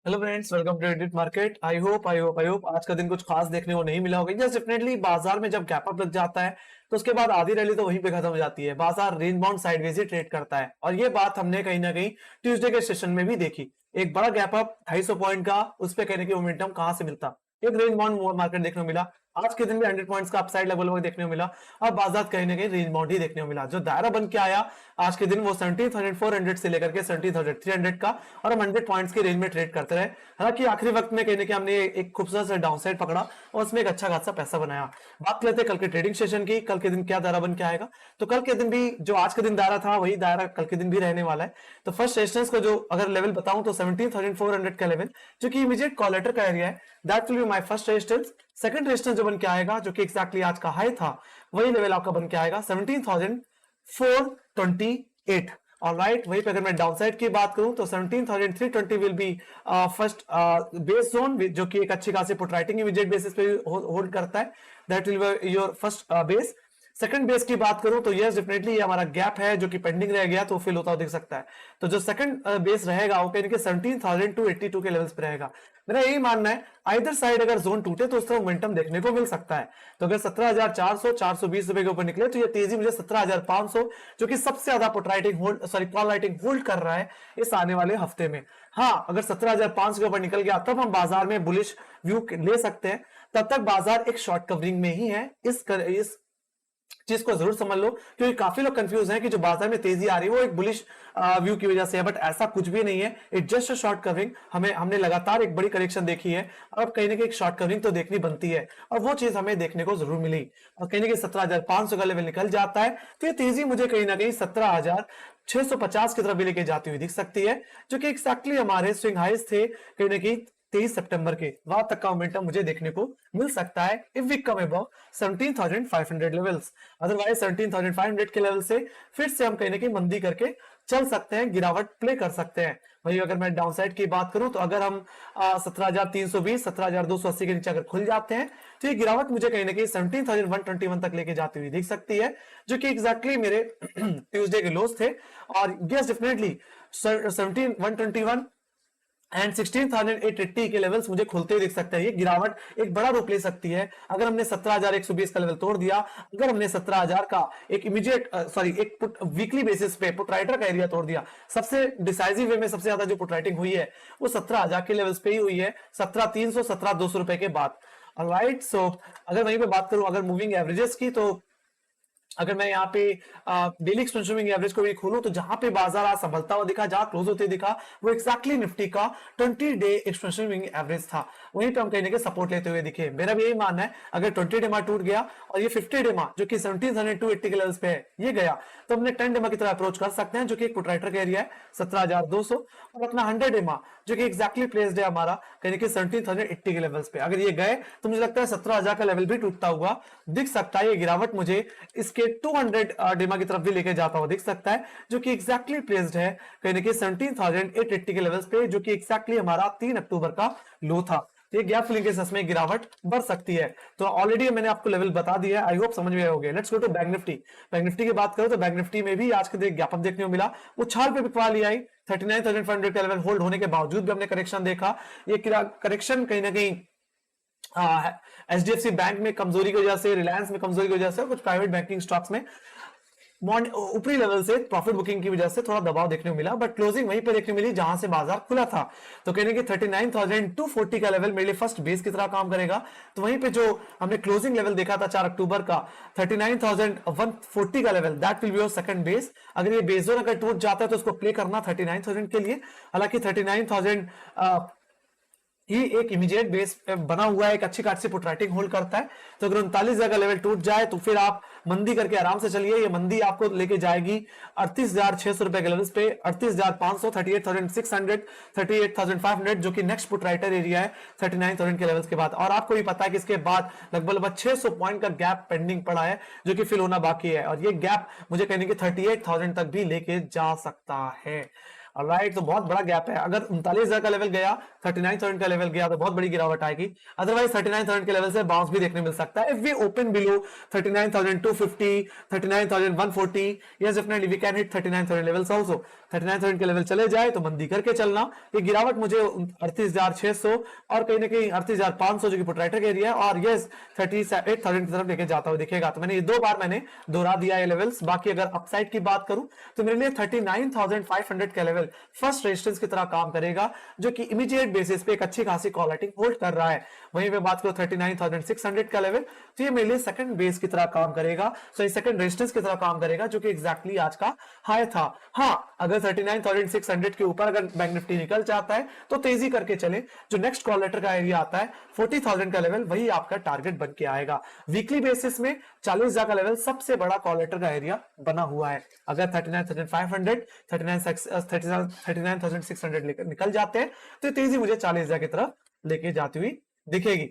Hello friends, welcome to edit market. I hope आज का दिन कुछ खास देखने को नहीं मिला होगा। यस, डेफिनेटली बाजार में जब गैप अप लग जाता है तो उसके बाद आधी रैली तो वहीं पे खत्म हो जाती है। बाजार रेंज बाउंड साइडवेज ही ट्रेड करता है और ये बात हमने कहीं ना कहीं ट्यूसडे के सेशन में भी देखी। एक बड़ा गैप अप 250 पॉइंट का, उस पे कहने की मोमेंटम कहां से मिलता। एक रेंज बाउंड मार्केट देखने को मिला। आज के दिन भी 100 पॉइंट्स का अपसाइड लगभग देखने को मिला और बाजार कहीं ना कहीं रेंज बाउंड ही देखने को मिला। जो दायरा बन के आया आज के दिन वो 17,400 से लेकर के 17,300 का, और हम 100 पॉइंट्स की रेंज में ट्रेड करते रहे। हालांकि आखिरी वक्त में कहने के हमने एक खूबसूरत सा डाउनसाइड पकड़ा और उसमें एक अच्छा खासा पैसा बनाया। बात लेते हैं कल के ट्रेडिंग सेशन की। कल के दिन क्या दायरा बन के आएगा, तो कल के दिन भी जो आज के दिन दायरा था वही दायरा कल के दिन भी रहने वाला है। तो फर्स्ट रेजिस्टेंस को जो अगर लेवल बताऊं तो 17,400 का लेवल, जो कि इमीडिएट कॉलेटर का एरिया है, that will be my first resistance. Second resistance जो बन के आएगा, जो कि एक्जैक्टली आज का हाई था, वही लेवल आपका बन के आएगा 17,428। ऑलराइट, वहीं पे अगर मैं डाउनसाइड की बात करूं तो 17,320 will be first base zone, जो कि एक अच्छी खासी पुट राइटिंग इमीडिएट बेसिस पे होल्ड करता है। That will be your first base. Second base की बात करूं तो यस, डेफिनेटली ये हमारा गैप है जो कि पेंडिंग रह गया, तो फिल होता हुआ दिख सकता है। तो जो सेकंड बेस रहेगा वो कहीं के 17,282 के लेवल्स पे रहेगा। मेरा यही मानना है आइदर साइड अगर जोन टूटे तो उसका मोमेंटम देखने को मिल सकता है। तो अगर 17,400 420 रुपए के ऊपर निकले तो ये तेजी मुझे 17,500, जो कि सबसे ज्यादा put writing hold sorry call writing hold कर रहा है इस आने वाले हफ्ते में। हाँ, अगर 17,500 के ऊपर निकल गया तब हम बाजार में बुलिश व्यू ले सकते हैं। तब तक बाजार एक शॉर्ट कवरिंग में ही है। इस चीज को जरूर समझ लो, क्योंकि काफी लोग कंफ्यूज हैं कि जो बाजार में तेजी आ रही है वो एक बुलिश व्यू की वजह से है, बट ऐसा कुछ भी नहीं है। It just a short covering. हमने लगातार एक बड़ी करेक्शन देखी है, अब कहीं ना कहीं एक शॉर्ट कवरिंग तो देखनी बनती है, और वो चीज हमें देखने को जरूर मिली। और कहीं ना कहीं 17,500 का लेवल निकल जाता है तो ये तेजी मुझे कहीं ना कहीं 17,650 की तरफ भी लेके जाती हुई दिख सकती है, जो कि एक्जैक्टली हमारे स्विंग हाइज थे कहीं ना कहीं 23 सितंबर के। वहां तक का मोमेंटम मुझे देखने को मिल सकता है if we come above 17,500 levels. Otherwise 17,500 के लेवल से फिर से हम कहीं ना कहीं मंदी करके चल सकते हैं, गिरावट प्ले कर सकते हैं। वही अगर मैं डाउनसाइड की बात करूं तो अगर हम 17,320 17,280 के नीचे अगर खुल जाते हैं तो ये गिरावट मुझे कहीं ना कहीं 17,121 तक लेके जाती हुई दिख सकती है, जो कि एग्जैक्टली मेरे ट्यूसडे के लोस थे। और यस, डेफिनेटली 17,121 एंड 16,880 के लेवल्स मुझे खुलते हुए दिख सकते हैं। ये गिरावट एक बड़ा रूप ले सकती है अगर हमने 17,120 का लेवल तोड़ दिया, अगर हमने 17,000 का एक इमीडिएट एक पुट वीकली बेसिस पे पुट राइटर का एरिया तोड़ दिया। सबसे डिसाइसिव वे में सबसे ज्यादा जो पुट राइटिंग हुई है वो 17,000 के लेवल्स पे ही हुई है, 17,300 17,200 रुपए के बाद। ऑलराइट, सो अगर वहीं पे बात करूं अगर मूविंग एवरेजेस की, तो अगर मैं यहाँ पे डेली एक्सपेंशन एवरेज को भी खोलूं तो जहां पे बाजार आज संभलता हुआ दिखा, जहां क्लोज होते दिखा, वो एक्जैक्टली निफ्टी का 20 डे एक्सपेंशन एवरेज था। वहीं पे हम कहीं ना कहीं सपोर्ट लेते हुए दिखे। मेरा भी यही मानना है अगर 20 डेमा टूट गया और ये 50 डेमा जो कि 17,280 के लेवल्स पे है ये गया, तो हमने 10 डेमा की तरह अप्रोच कर सकते हैं, जो कि एक पुट राइटर का एरिया है 17,200, और अपना 100 डेमा जो कि एक्जैक्टली प्लेस्ड है हमारा कहीं कि 17,080 के लेवल्स पे। अगर ये गए तो मुझे लगता है 17,000 का लेवल भी टूटता हुआ दिख सकता है। ये गिरावट मुझे इसके 200 डेमा की तरफ भी लेके जाता हुआ दिख सकता है, जो कि एक्जैक्टली प्लेस्ड है कहीं ना कहीं 17,880 के लेवल्स पे, जो कि एक्जैक्टली हमारा 3 अक्टूबर का लो था। तो ये गैप फिलिंग के केसेस में गिरावट बढ़ सकती है। तो ऑलरेडी मैंने आपको लेवल बता दिया है, आई होप समझ में हो गया। Let's go to bank Nifty. Bank Nifty की बात करो तो बैंक निफ्टी में भी आज के गैप अप देखने को मिला। उछाल पे बिकवा लिया आई 39,500 का लेवल होल्ड होने के बावजूद भी हमने करेक्शन देखा। ये करेक्शन कहीं ना कहीं एचडीएफसी बैंक में कमजोरी की वजह से, रिलायंस में कमजोरी की वजह से, कुछ प्राइवेट बैंकिंग स्टॉक्स में ऊपरी लेवल से प्रॉफिट बुकिंग की वजह से थोड़ा दबाव देखने को मिला, बट क्लोजिंग वहीं पे देखने मिली जहां से बाजार खुला था। तो कहने की 39,240 का लेवल मेरे लिए फर्स्ट बेस की तरह काम करेगा। तो वहीं पे जो हमने क्लोजिंग लेवल देखा था 4 अक्टूबर का 39,140 का level, that will be your second base. अगर ये बेस जोन अगर टूट जाता है तो उसको प्ले करना 39,000 के लिए। हालांकि 39,000 ये एक इमीडिएट बेस बना हुआ है, एक अच्छी खासी पुट राइटिंग होल्ड करता है। तो अगर 39,000 का लेवल टूट जाए तो फिर आप मंदी करके आराम से चलिए। ये मंदी आपको लेके जाएगी 38,600 रुपए के लेवल्स पे, 38,500, 38,600, 38,500, जो कि नेक्स्ट पुट राइटर एरिया है 39,000 के लेवल्स के बाद। और आपको भी पता है कि इसके बाद लगभग 600 पॉइंट का गैप पेंडिंग पड़ा है, जो कि फिल होना बाकी है, और ये गैप मुझे कहने की 38,000 तक भी लेके जा सकता है। ऑलराइट, तो बहुत बड़ा गैप है। अगर 39,000 का लेवल गया, 39,000 का लेवल गया तो बहुत बड़ी गिरावट आएगी। अदरवाइज 39,000 के लेवल से बाउंस भी देखने मिल सकता है। If we open below 39,250, 39,140, yes definitely we can hit 39,000 levels also. 39,000 के लेवल चले जाए तो मंदी करके चलना। ये गिरावट मुझे 38,600 और कहीं ना कहीं 38,500 जो कि पुटराइटर एरिया है, और यस 38,000 की तरफ लेके जाता हुआ दिखेगा। तो मैंने ये 2 बार मैंने दोहरा दिया है लेवल्स। बाकी अगर अपसाइड की बात करूं तो मेरे लिए 39,500 का लेवल फर्स्ट रेजिस्टेंस की तरह काम करेगा, जो कि इमीडिएट बेसिस पे एक अच्छी खासी कॉल राइटिंग होल्ड कर रहा है। वहीं पे बात करो 39,600 का लेवल, तो ये मेरे लिए सेकंड बेस की तरह काम करेगा, सो सेकंड रेजिस्टेंस की तरह काम करेगा, जो कि एग्जैक्टली आज का हाई था। हाँ, अगर 39,600 के ऊपर अगर बैंक निफ्टी निकल जाता है तो तेजी करके चले। जो नेक्स्ट कॉल लेटर का एरिया आता है 40,000 का लेवल, वही आपका टारगेट बन के आएगा। वीकली बेसिस में 40,000 का लेवल सबसे बड़ा कॉल लेटर का एरिया बना हुआ है। अगर 39,500, 39,600 लेकर निकल जाते हैं तो तेजी मुझे 40,000 की तरफ लेके जाती हुई दिखेगी।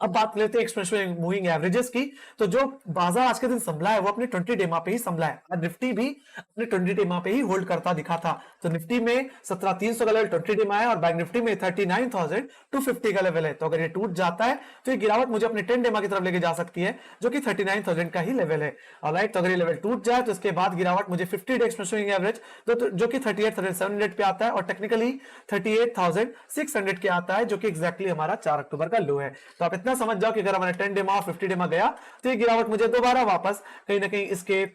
अब बात लेते हैं एक्सपोनेंशियल मूविंग एवरेजेस की। तो जो बाजार आज के दिन संभला है वो अपने 20 डेमा पे ही संभला है, और निफ्टी भी अपने 20 डेमा पे ही होल्ड करता दिखा था। तो निफ्टी में 17,300 का लेवल 20 डेमा है, और बैंक निफ्टी में 39,250 का लेवल है। तो अगर ये टूट जाता है तो ये गिरावट मुझे अपने 10 डेमा की तरफ लेके जा सकती है, जो कि 39,000 का ही लेवल है। ऑलराइट, तो अगर ये लेवल टूट जाए तो इसके बाद गिरावट मुझे 50 डे एक्सपोनेंशियल एवरेज जो कि 38,700 पे आता है, और टेक्निकली 38,600 के आता है, जो कि एग्जैक्टली हमारा 4 अक्टूबर का लो है। तो आप इतना समझ जाओ कि अगर हमारे 10 डेमा और 50 डेमा गया तो ये गिरावट मुझे दोबारा वापस कहीं ना कहीं इसके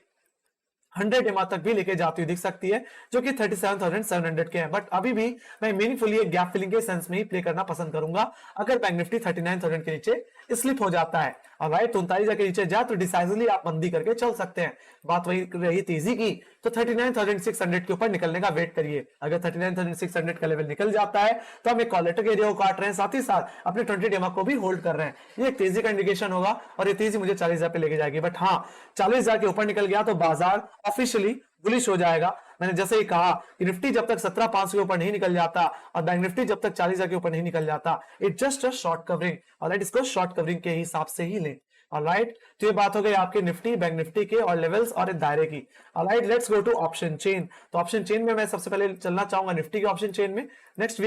100 डेमा तक भी लेके जाती हुई दिख सकती है, जो कि 37,700 के हैं। बट अभी भी मैं मीनिंगफुली एक गैप फिलिंग के सेंस में ही प्ले करना पसंद करूंगा अगर बैंक निफ्टी 39,000 के नीचे स्लिप हो जाता है। और भाई 39,000 के नीचे जाए तो डिसाइसिवली आप मंदी करके चल सकते हैं। बात वही रही तेजी की, तो 39,600 के ऊपर निकलने का वेट करिए। अगर 39,600 का लेवल निकल जाता है तो हम एक कॉलेटर एरिया को काट रहे हैं, साथ ही साथ अपने 20 डेमा को भी होल्ड कर रहे हैं। ये एक तेजी का इंडिकेशन होगा, और ये तेजी मुझे 40,000 पे लेके जाएगी। बट हाँ, 40,000 के ऊपर निकल गया तो बाजार ऑफिशियली बुलिश हो जाएगा। मैंने जैसे ही कहा कि निफ्टी जब तक 17,500 के ऊपर नहीं निकल जाता और बैंक निफ्टी जब तक 40,000 के ऊपर नहीं निकल जाता, it just a short covering. Alright, इसको शॉर्ट कवरिंग के हिसाब से ही लें। ऑलराइट, तो ये बात हो गई आपके निफ्टी, बैंक निफ्टी के और लेवल्स और दायरे की। Alright, let's go to option chain. तो ऑप्शन चेन में मैं सबसे पहले चलना चाहूंगा निफ्टी के ऑप्शन चेन में। नेक्स्ट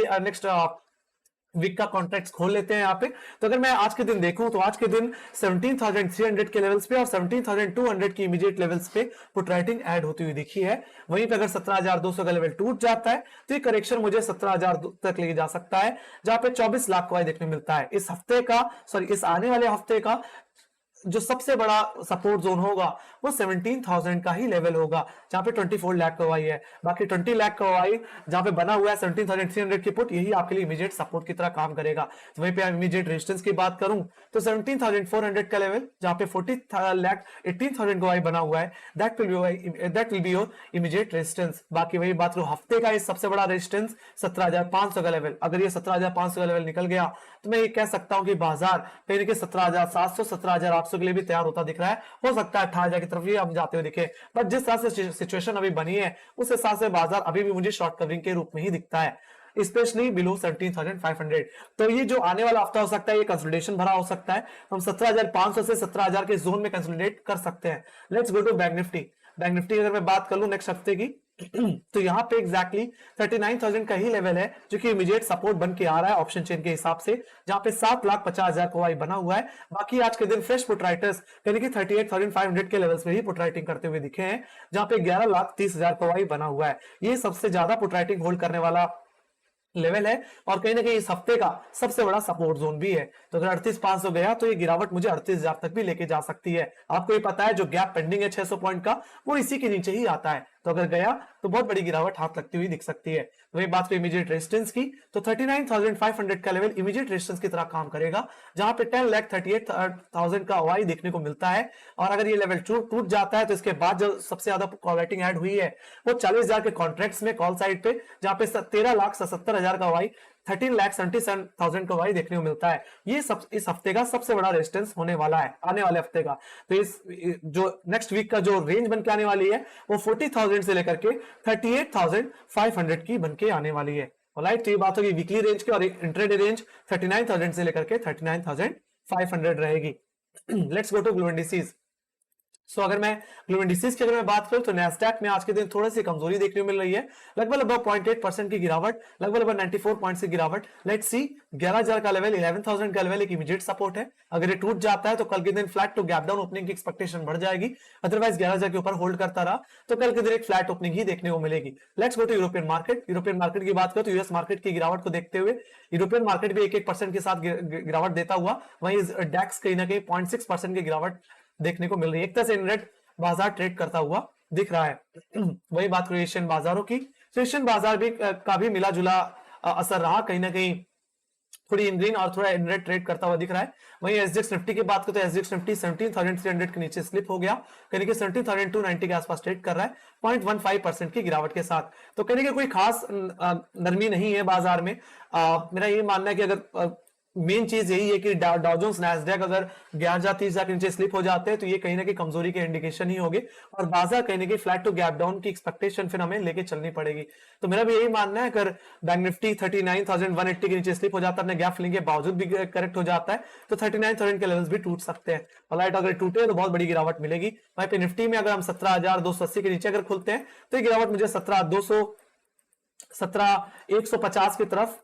वीक का कॉन्ट्रैक्ट खोल लेते हैं यहाँ पे। तो अगर मैं आज के दिन देखूं तो आज के दिन 17,300 के लेवल्स पे और 17,200 की इमीडिएट लेवल्स पे पुट राइटिंग ऐड होती हुई दिखी है। वहीं पे अगर 17,200 का लेवल टूट जाता है तो ये करेक्शन मुझे 17,000 तक लेके जा सकता है, जहां पे 24 लाख का देखने मिलता है। इस हफ्ते का, इस आने वाले हफ्ते का जो सबसे बड़ा सपोर्ट जोन होगा वो 17,000 का ही लेवल होगा, जहां पे 24 लाख का वाई है। बाकी 20 लाख का वाई जहां पे बना हुआ है 17,300 की पुट, यही आपके लिए इमीडिएट सपोर्ट की तरह काम करेगा। तो वहीं पे इमीडिएट रेजिस्टेंस की बात करूं तो 17,400 का लेवल, जहां पे 18,000 का वाई बना हुआ है, that will be your immediate resistance. बाकी वही बात करूं हफ्ते का इस सबसे बड़ा रेजिस्टेंस 17,500 का लेवल, अगर ये 17,500 का लेवल निकल गया तो मैं ये कह सकता हूं कि बाजार कहीं ना कहीं 17,700, 17,800 के लिए भी तैयार होता दिख रहा है। हो सकता है 18,000 की तरफ भी हम जाते हुए दिखे, बट जिस तरह से सिचुएशन अभी बनी है उस हिसाब से बाजार अभी भी मुझे शॉर्ट कवरिंग के रूप में ही दिखता है, स्पेशली बिलो 17,500। तो ये जो आने वाला हफ्ता हो सकता है ये कंसोलिडेशन भरा हो सकता है। हम 17,500 से 17,000 के जोन में कंसोलिडेट कर सकते हैं। Let's go to bank Nifty. Bank Nifty अगर मैं बात कर लूं नेक्स्ट हफ्ते की तो यहाँ पे एग्जैक्टली 39,000 का ही लेवल है, जो कि इमीडिएट सपोर्ट बन के आ रहा है ऑप्शन चेन के हिसाब से, जहां पे 7,50,000 का वाई बना हुआ है। बाकी आज के दिन फ्रेश पुट राइटर्स यानी कि 38,500 के लेवल्स में ही पुट राइटिंग करते हुए दिखे हैं, जहां पे 11,30,000 का वाई बना हुआ है। ये सबसे ज्यादा पुट राइटिंग होल्ड करने वाला लेवल है, और कहीं ना कहीं इस हफ्ते का सबसे बड़ा सपोर्ट जोन भी है। तो अगर 38,500 गया तो ये गिरावट मुझे 38,000 तक भी लेके जा सकती है। आपको ये पता है जो गैप पेंडिंग है 600 पॉइंट का, वो इसी के नीचे ही आता है। तो अगर गया तो बहुत बड़ी गिरावट हाथ लगती हुई दिख सकती है। वही बात करें इमीडिएट रेजिस्टेंस की, तो 39,500 का लेवल इमीडिएट रेजिस्टेंस की तरह काम करेगा, जहां पे 10,38,000 का वाई देखने को मिलता है। और अगर ये लेवल टूट जाता है तो इसके बाद जो सबसे ज्यादा कॉल राइटिंग ऐड हुई है वो 40,000 के कॉन्ट्रैक्ट्स में कॉल साइड पे, जहां पे 13,77,000 का वाई, 13,77,000 का वाई देखने को मिलता है। ये सब इस हफ्ते का सबसे बड़ा रेजिस्टेंस होने वाला है आने वाले हफ्ते का। तो इस जो नेक्स्ट वीक का जो रेंज बन के आने वाली है वो 40,000 से लेकर के 38,500 की बन के आने वाली है। राइट, तो ये बात होगी वीकली रेंज की, और इंट्राडे रेंज 39,000 से लेकर के 39,500 रहेगी। Let's go to global indices. So अगर मैं ग्लोबल इंडिसेस की अगर मैं बात करूं तो नैस्डैक में आज के दिन थोड़ी सी कमजोरी देखने को मिल रही है, लगभग 0.8% की गिरावट, लगभग 94 पॉइंट्स की गिरावट। लेट्स सी 11,000 का लेवल, 11,000 का लेवल एक इमीडिएट सपोर्ट है। अगर ये टूट जाता है तो कल के दिन flat to gap down opening की एक्सपेक्टेशन बढ़ जाएगी। अदरवाइज 11,000 के ऊपर होल्ड करता रहा तो कल के दिन एक फ्लैट ओपनिंग ही देखने को मिलेगी। Let's go to European market. European market की बात करें तो यूएस मार्केट की गिरावट को देखते हुए यूरोपियन मार्केट भी 1% के साथ गिरावट देता हुआ, वहीं डैक्स कहीं ना कहीं 0.6% की गिरावट देखने को मिल रही है। एक तरह से इनरेट बाजार ट्रेड करता हुआ दिख रहा है। वही बात करें एशियन बाजारों की, तो एशियन बाजार भी का भी मिला जुला असर रहा, कहीं ना कहीं थोड़ी इन ग्रीन और थोड़ा इनरेट ट्रेड करता हुआ दिख रहा है। वहीं एसजीएक्स निफ्टी की बात करें तो एसजीएक्स निफ्टी 17,300 के नीचे स्लिप हो गया, कहीं कि 17,290 के आसपास ट्रेड कर रहा है 0.15% की गिरावट के साथ। तो कहीं कि कोई खास नरमी नहीं है बाजार में। मेरा ये मानना है कि अगर मेन चीज यही है कि डाउ जोन्स नैस्डैक अगर 11,30,000 के नीचे स्लिप हो जाते हैं तो ये कहीं ना कहीं कमजोरी के इंडिकेशन ही होगी और बाजार कहीं ना कहीं फ्लैट टू गैप डाउन की एक्सपेक्टेशन फिर हमें लेके चलनी पड़ेगी। तो मेरा भी यही मानना है अगर बैंक निफ्टी 39,180 के नीचे स्लिप हो जाता है, अपने गैप फिलिंग के बावजूद भी करेक्ट हो जाता है तो 39,000 के लेवल्स भी टूट सकते हैं। ऑलराइट, अगर टूटे तो बहुत बड़ी गिरावट मिलेगी। वहीं पे निफ्टी में अगर हम 17,280 के नीचे अगर खुलते हैं तो ये गिरावट मुझे 17,150 की तरफ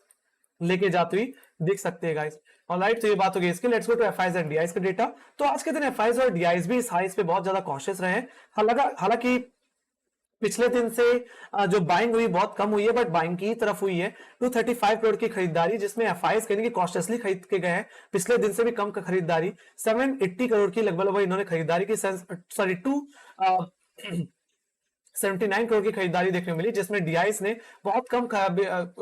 लेके जाती हुई दिख सकते हैं गाइस। ऑलराइट, तो ये बात हो गई इसकी। Let's go to FIIs and DIIs का डेटा। तो आज के दिन एफआईज और डीआईज भी इस हाइस पे बहुत ज्यादा कॉशियस रहे। हालांकि पिछले दिन से जो बाइंग हुई बहुत कम हुई है, बट बाइंग की तरफ हुई है। 235 करोड़ की खरीदारी, जिसमें एफआईज कहने की कॉशियसली खरीद के गए हैं, पिछले दिन से भी कम खरीदारी 780 करोड़ की लगभग इन्होंने खरीदारी की, सॉरी 79 करोड़ की खरीदारी देखने को मिली, जिसमें डीआईएस ने बहुत कम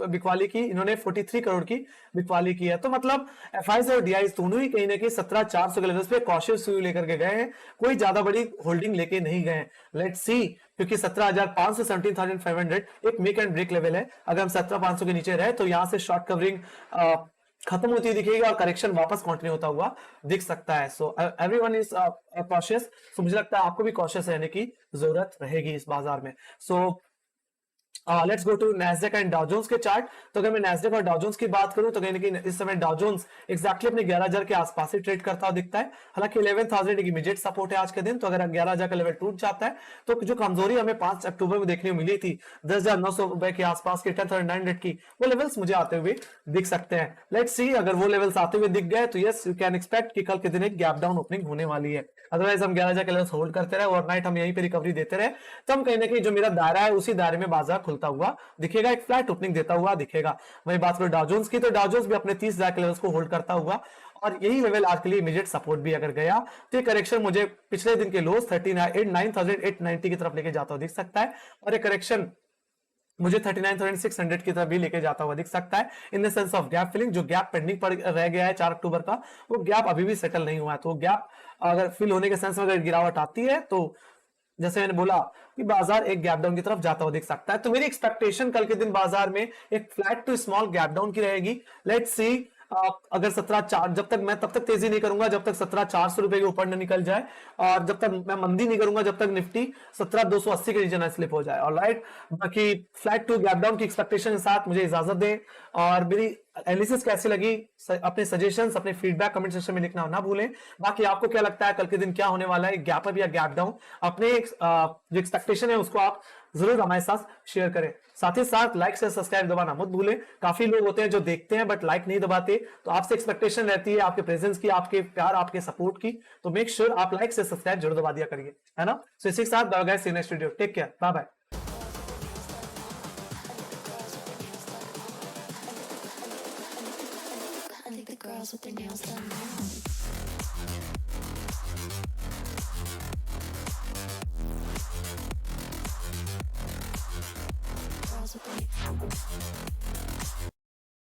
बिकवाली की, इन्होंने 43 करोड़ की बिकवाली की है। तो मतलब एफआईएस और डीआईएस दोनों ही कहीं ना कहीं 17,400 के लेवल्स पे कॉशियस व्यू लेकर के गए हैं, कोई ज्यादा बड़ी होल्डिंग लेके नहीं गए। लेट्स सी, क्योंकि 17,500 17,500 एक मेक एंड ब्रेक लेवल है। अगर हम 17,500 के नीचे रहे तो यहां से शॉर्ट कवरिंग खत्म होती दिखेगी और करेक्शन वापस कंटिन्यू होता हुआ दिख सकता है। So everyone is cautious. So मुझे लगता है आपको भी कॉशियस रहने की जरूरत रहेगी इस बाजार में। So let's go to Nasdaq and Dow Jones के चार्ट। तो अगर मैं नैस्डैक और डाउ जोन्स की बात करूं तो कहीं ना इस समय डाउ जोन्स एक्जैक्टली अपने 11,000 के आसपास ही ट्रेड करता हुआ दिखता है। हालांकि 11,000 एक इमीडिएट सपोर्ट है आज के दिन, तो अगर 11,000 का लेवल टूट जाता है तो जो कमजोरी हमें 5 अक्टूबर में देखने को मिली थी 10,900 रुपए के आसपास की 10,900 की, वो लेवल्स मुझे आते हुए दिख सकते हैं। लेट्स सी, अगर वो लेवल्स आते हुए दिख गए तो यस यू कैन एक्सपेक्ट कि कल के दिन एक गैप डाउन ओपनिंग होने वाली है। अदरवाइज हम 11,000 के लेवल्स होल्ड करते रहे, ओवरनाइट हम यहीं पे रिकवरी देते रहे, तो हम कहीं ना कहीं जो मेरा दायरा है उसी दायरे में बाजार खुलता हुआ दिखेगा, एक फ्लैट ओपनिंग देता हुआ दिखेगा। वही बात करो डाउ जोन्स की, तो डाउ जोन्स भी अपने 30,000 के लेवल्स को होल्ड करता हुआ, और यही लेवल आज के लिए इमीडिएट सपोर्ट भी अगर गया तो ये करेक्शन मुझे पिछले दिन के लोस 39,890 की तरफ लेके जाता हुआ दिख सकता है, और ये करेक्शन मुझे 39,600 की तरफ भी लेके जाता हुआ दिख सकता है, in the sense of gap filling. जो गैप पेंडिंग पर रह गया है 4 अक्टूबर का, वो गैप अभी भी सेटल नहीं हुआ है। तो गैप अगर फिल होने के सेंस में अगर गिरावट आती है तो जैसे मैंने बोला कि बाजार एक गैप डाउन की तरफ जाता हुआ दिख सकता है। तो मेरी एक्सपेक्टेशन कल के दिन बाजार में एक flat to small gap down की रहेगी। लेट्स सी, अगर 17,400, जब तक मैं तब तक तेजी नहीं करूंगा जब तक 17,400 रुपए के ऊपर न निकल जाए, और जब तक मैं मंदी नहीं करूंगा जब तक निफ्टी 17,280 के नीचे ना स्लिप हो जाए। ऑलराइट, बाकी फ्लैट टू गैप डाउन की एक्सपेक्टेशन के साथ मुझे इजाजत दें, और मेरी एनालिसिस कैसी लगी अपने सजेशंस अपने फीडबैक कमेंट सेक्शन में लिखना ना भूलें। बाकी आपको क्या लगता है कल के दिन क्या होने वाला है, गैप अप या गैप डाउन, अपने जो एक्सपेक्टेशन है उसको आप जरूर हमारे साथ शेयर करें। साथ ही साथ लाइक से सब्सक्राइब दबाना मत भूलें। काफी लोग होते हैं जो देखते हैं बट लाइक नहीं दबाते, तो आपसे एक्सपेक्टेशन रहती है आपके प्रेजेंस की, आपके प्यार, आपके सपोर्ट की, तो मेक श्योर आप लाइक से सब्सक्राइब जरूर दबा दिया करिए, है ना। सो इसी के साथ bye guys, see you next video, take care, bye bye. I think the girls with their nails done now.